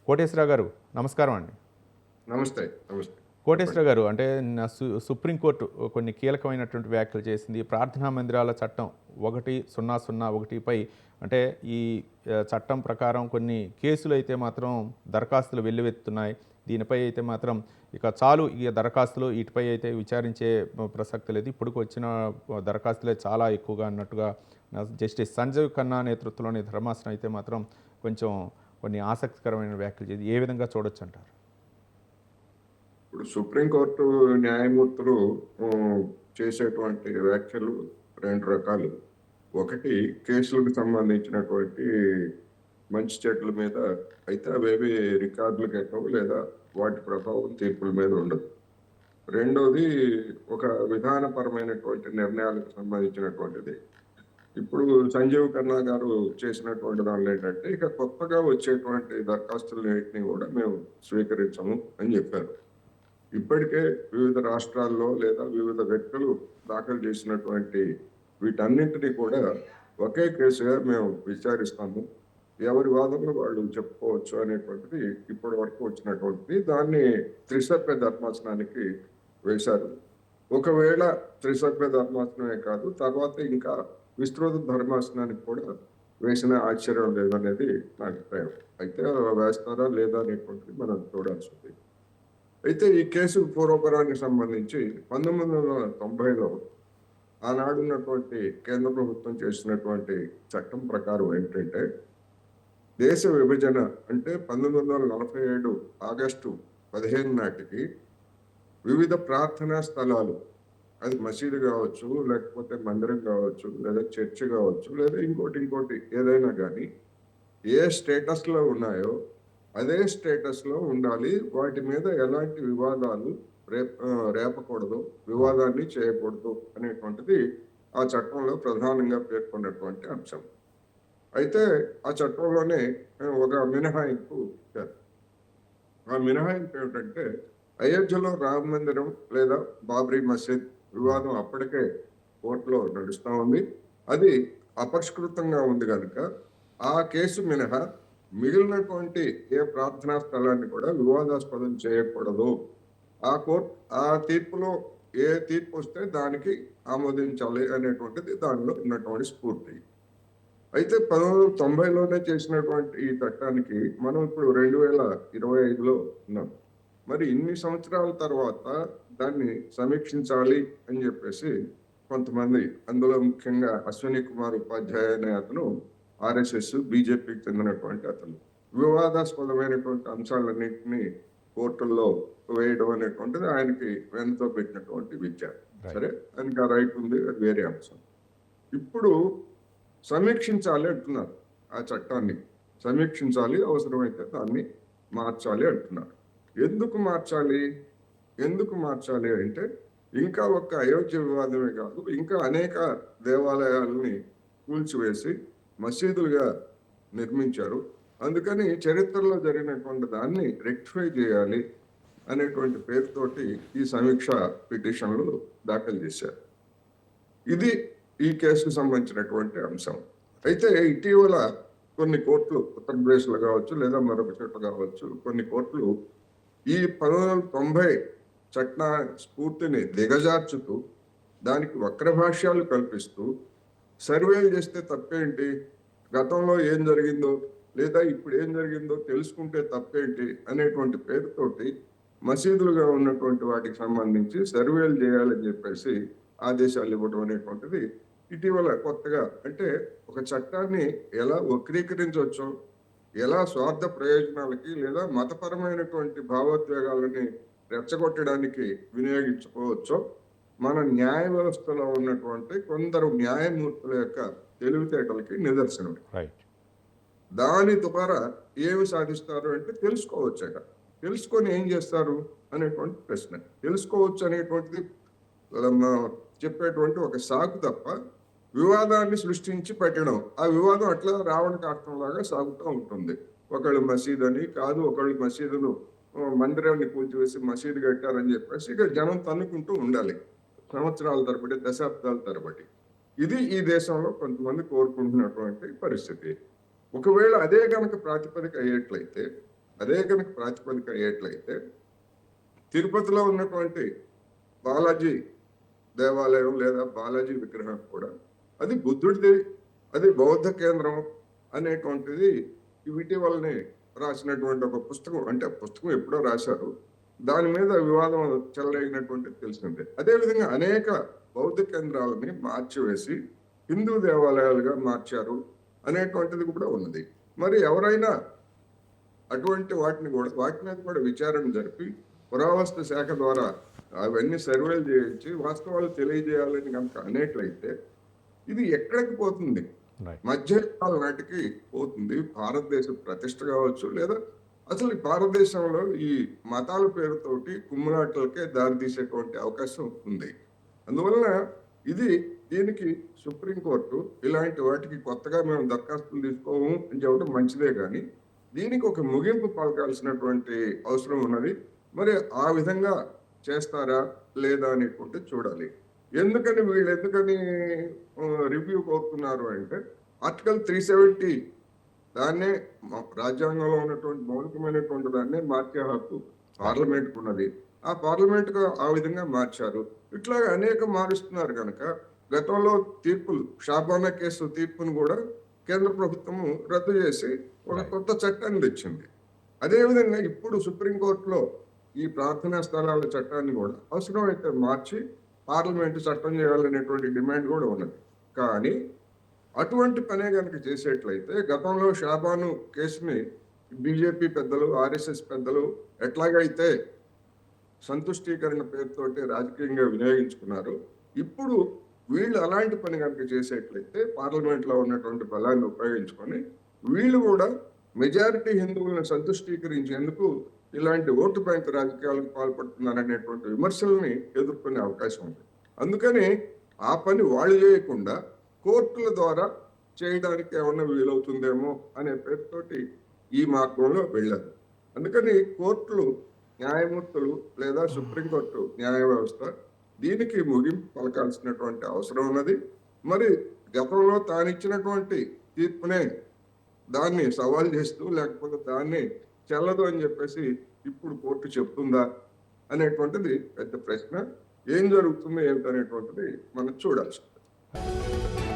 కోటేశ్వరరావు గారు నమస్కారం అండి. నమస్తే. నమస్తే. కోటేశ్వరరావు చెప్పండి. గారు అంటే సుప్రీంకోర్టు కొన్ని కీలకమైనటువంటి వ్యాఖ్యలు చేసింది. ప్రార్థనా మందిరాల చట్టం 1001పై అంటే ఈ చట్టం ప్రకారం కొన్ని కేసులు అయితే మాత్రం దరఖాస్తులు వెల్లువెత్తుతున్నాయి. దీనిపై అయితే మాత్రం ఇక చాలు ఇక దరఖాస్తులు వీటిపై అయితే విచారించే ప్రసక్తి లేదు. ఇప్పటికి వచ్చిన దరఖాస్తులే చాలా ఎక్కువగా అన్నట్టుగా జస్టిస్ సంజీవ్ ఖన్నా నేతృత్వంలోని ధర్మాసనం అయితే మాత్రం కొంచెం కొన్ని ఆసక్తికరమైన వ్యాఖ్యలు చేసి ఏ విధంగా చూడొచ్చు అంటారు? ఇప్పుడు సుప్రీంకోర్టు న్యాయమూర్తులు చేసేటువంటి వ్యాఖ్యలు 2 రకాలు. ఒకటి కేసులకు సంబంధించినటువంటి మంచి చెడ్ల మీద అయితే అవేవి రికార్డులకు ఎక్కవు లేదా వాటి ప్రభావం తీర్పుల మీద ఉండదు. రెండోది ఒక విధానపరమైనటువంటి నిర్ణయాలకు సంబంధించినటువంటిది. ఇప్పుడు సంజీవ్ ఖన్నా గారు చేసినటువంటి దానిలో ఏంటంటే ఇక కొత్తగా వచ్చేటువంటి దరఖాస్తులన్నిటిని కూడా మేము స్వీకరించము అని చెప్పారు. ఇప్పటికే వివిధ రాష్ట్రాల్లో లేదా వివిధ వ్యక్తులు దాఖలు చేసినటువంటి వీటన్నింటినీ కూడా ఒకే కేసుగా మేము విచారిస్తాము. ఎవరి వాదనలు వాళ్ళు చెప్పుకోవచ్చు అనేటువంటిది ఇప్పటి వరకు వచ్చినటువంటిది. దాన్ని త్రిసభ్య ధర్మాసనానికి వేశారు. ఒకవేళ త్రిసభ్య ధర్మాసనమే కాదు, తర్వాత ఇంకా విస్తృత ధర్మాసనానికి కూడా వేసిన ఆశ్చర్యం లేదనేది నా అభిప్రాయం. అయితే వేస్తారా లేదా అనేటువంటిది మనం చూడాల్సి ఉంది. అయితే ఈ కేసు పూర్వపరానికి సంబంధించి 1990లో ఆనాడున్నటువంటి కేంద్ర ప్రభుత్వం చేసినటువంటి చట్టం ప్రకారం ఏంటంటే దేశ విభజన అంటే 1947 ఆగస్టు 15 నాటికి వివిధ ప్రార్థనా స్థలాలు, అది మసీదు కావచ్చు, లేకపోతే మందిరం కావచ్చు, లేదా చర్చ్ కావచ్చు, లేదా ఇంకోటి ఏదైనా కానీ ఏ స్టేటస్లో ఉన్నాయో అదే స్టేటస్లో ఉండాలి. వాటి మీద ఎలాంటి వివాదాలు రేపకూడదు, వివాదాన్ని చేయకూడదు అనేటువంటిది ఆ చట్టంలో ప్రధానంగా పేర్కొన్నటువంటి అంశం. అయితే ఆ చట్టంలోనే ఒక మినహాయింపు ఇచ్చారు. ఆ మినహాయింపు ఏమిటంటే అయోధ్యలో రామ మందిరం లేదా బాబ్రీ మసీద్ వివాదం అప్పటికే కోర్టులో నడుస్తూ ఉంది. అది అపరిష్కృతంగా ఉంది కనుక ఆ కేసు మినహా మిగిలినటువంటి ఏ ప్రార్థనా స్థలాన్ని కూడా వివాదాస్పదం చేయకూడదు. ఆ తీర్పులో ఏ తీర్పు వస్తే దానికి ఆమోదించాలి అనేటువంటిది దానిలో ఉన్నటువంటి స్ఫూర్తి. అయితే 1990లోనే చేసినటువంటి ఈ చట్టానికి మనం ఇప్పుడు 2025లో ఉన్నాం. మరి ఇన్ని సంవత్సరాల తర్వాత దాన్ని సమీక్షించాలి అని చెప్పేసి కొంతమంది, అందులో ముఖ్యంగా అశ్విని కుమార్ ఉపాధ్యాయ అనే అతను ఆర్ఎస్ఎస్ బీజేపీకి చెందినటువంటి అతను, వివాదాస్పదమైనటువంటి అంశాలన్నింటినీ కోర్టుల్లో వేయడం అనేటువంటిది ఆయనకి వెనుతో పెట్టినటువంటి విద్య. సరే, ఆయనకి ఆ రైట్ ఉంది, అది వేరే అంశం. ఇప్పుడు సమీక్షించాలి అంటున్నారు. ఆ చట్టాన్ని సమీక్షించాలి, అవసరమైతే దాన్ని మార్చాలి అంటున్నారు. ఎందుకు మార్చాలి అంటే ఇంకా ఒక్క అయోధ్య వివాదమే కాదు, ఇంకా అనేక దేవాలయాలని కూల్చివేసి మసీదులుగా నిర్మించారు. అందుకని చరిత్రలో జరిగినటువంటి దాన్ని రెక్టిఫై చేయాలి అనేటువంటి పేరుతోటి ఈ సమీక్ష పిటిషన్లు దాఖలు చేశారు. ఇది ఈ కేసుకు సంబంధించినటువంటి అంశం. అయితే ఇటీవల కొన్ని కోర్టులు, ఉత్తరప్రదేశ్లో కావచ్చు లేదా మరొక చోట కావచ్చు, కొన్ని కోర్టులు ఈ 1990 చట్ట స్ఫూర్తిని దిగజార్చుతూ దానికి వక్రభాష్యాలు కల్పిస్తూ సర్వేలు చేస్తే తప్పేంటి, గతంలో ఏం జరిగిందో లేదా ఇప్పుడు ఏం జరిగిందో తెలుసుకుంటే తప్పేంటి అనేటువంటి పేరుతోటి మసీదులుగా ఉన్నటువంటి వాటికి సంబంధించి సర్వేలు చేయాలని చెప్పేసి ఆదేశాలు ఇవ్వడం అనేటువంటిది ఇటీవల కొత్తగా, అంటే ఒక చట్టాన్ని ఎలా వక్రీకరించవచ్చో, ఎలా స్వార్థ ప్రయోజనాలకి లేదా మతపరమైనటువంటి భావోద్వేగాలని రెచ్చగొట్టడానికి వినియోగించుకోవచ్చో మన న్యాయ వ్యవస్థలో ఉన్నటువంటి కొందరు న్యాయమూర్తుల యొక్క తెలివితేటలకి నిదర్శనం. దాని ద్వారా ఏమి సాధిస్తారు అంటే తెలుసుకోవచ్చట. తెలుసుకొని ఏం చేస్తారు అనేటువంటి ప్రశ్న. తెలుసుకోవచ్చు అనేటువంటిది చెప్పేటువంటి ఒక సాగు తప్ప వివాదాన్ని సృష్టించి పెట్టడం, ఆ వివాదం అట్లా రావణ కాష్టంలాగా సాగుతూ ఉంటుంది. ఒకళ్ళు మసీదు అని కాదు, ఒకళ్ళు మసీదును మందిరాన్ని కూల్చివేసి మసీదు కట్టారని చెప్పేసి ఇక జనం తన్నుకుంటూ ఉండాలి సంవత్సరాల తరబడి, దశాబ్దాల తరబడి. ఇది ఈ దేశంలో కొంతమంది కోరుకుంటున్నటువంటి పరిస్థితి. ఒకవేళ అదే కనుక ప్రాతిపదిక అయ్యేట్లయితే అదే కనుక ప్రాతిపదిక అయ్యేట్లయితే తిరుపతిలో ఉన్నటువంటి బాలాజీ దేవాలయం లేదా బాలాజీ విగ్రహం కూడా అది బుద్ధుడిది, అది బౌద్ధ కేంద్రం అనేటువంటిది ఇటీవలనే రాసినటువంటి ఒక పుస్తకం, అంటే పుస్తకం ఎప్పుడో రాశారు, దాని మీద వివాదం చెలరేగినటువంటిది తెలిసిందే. అదేవిధంగా అనేక బౌద్ధ కేంద్రాలని మార్చివేసి హిందూ దేవాలయాలుగా మార్చారు అనేటువంటిది కూడా ఉన్నది. మరి ఎవరైనా అటువంటి వాటి మీద కూడా విచారణ జరిపి పురావస్తు శాఖ ద్వారా అవన్నీ సర్వేలు చేయించి వాస్తవాలు తెలియజేయాలని కనుక అనేట్లయితే ఇది ఎక్కడికి పోతుంది? రైట్. మధ్యకాల నాటికి పోతుంది. భారతదేశ ప్రతిష్ట కావచ్చు, లేదా అసలు ఈ భారతదేశంలో ఈ మతాల పేరుతోటి కుమ్ములాటలకే దారితీసేటువంటి అవకాశం ఉంది. అందువలన దీనికి సుప్రీంకోర్టు ఇలాంటి వాటికి కొత్తగా మేము దరఖాస్తులు తీసుకోము అని చెప్పడం మంచిదే, కానీ దీనికి ఒక ముగింపు పలకాల్సినటువంటి అవసరం ఉన్నది. మరి ఆ విధంగా చేస్తారా లేదా అనేటువంటి చూడాలి. వీళ్ళు ఎందుకని రివ్యూ కోరుతున్నారు అంటే ఆర్టికల్ 370 దాన్నే రాజ్యాంగంలో ఉన్నటువంటి మౌలికమైనటువంటి దాన్నే మార్చే హక్కు పార్లమెంట్కు ఉన్నది. ఆ పార్లమెంట్కు ఆ విధంగా మార్చారు. ఇట్లాగా అనేక మారుస్తున్నారు కనుక గతంలో తీర్పులు, షాబానా కేసు తీర్పును కూడా కేంద్ర ప్రభుత్వము రద్దు చేసి ఒక కొత్త చట్టాన్ని తెచ్చింది. అదేవిధంగా ఇప్పుడు సుప్రీంకోర్టులో ఈ ప్రార్థనా స్థలాల చట్టాన్ని కూడా అవసరమైతే మార్చి పార్లమెంటు చట్టం చేయాలనేటువంటి డిమాండ్ కూడా ఉన్నది. కానీ అటువంటి పనే కనుక చేసేట్లయితే గతంలో షాబాను కేసుని బీజేపీ పెద్దలు, ఆర్ఎస్ఎస్ పెద్దలు ఎట్లాగైతే సంతుష్టీకరణ పేరుతోటి రాజకీయంగా వినియోగించుకున్నారు, ఇప్పుడు వీళ్ళు అలాంటి పని కనుక చేసేట్లయితే పార్లమెంట్లో ఉన్నటువంటి బలాన్ని ఉపయోగించుకొని వీళ్ళు కూడా మెజారిటీ హిందువులను సంతుష్టీకరించేందుకు ఇలాంటి ఓటు బ్యాంక్ రాజకీయాలకు పాల్పడుతున్నారనేటువంటి విమర్శల్ని ఎదుర్కొనే అవకాశం ఉంది. అందుకని ఆ పని వాళ్ళు చేయకుండా కోర్టుల ద్వారా చేయడానికి ఏమన్నా వీలవుతుందేమో అనే పేరుతోటి ఈ మార్గంలో వెళ్ళారు. అందుకని కోర్టులు, న్యాయమూర్తులు లేదా సుప్రీంకోర్టు న్యాయ వ్యవస్థ దీనికి ముగింపు పలకాల్సినటువంటి అవసరం ఉన్నది. మరి గతంలో తానిచ్చినటువంటి తీర్పునే దాన్ని సవాల్ చేస్తూ, లేకపోతే దాన్ని చెల్లదు అని చెప్పేసి ఇప్పుడు కోర్టు చెప్తుందా అనేటువంటిది పెద్ద ప్రశ్న. ఏం జరుగుతుంది ఏమిటనేటువంటిది మనం చూడాల్సి ఉంటుంది.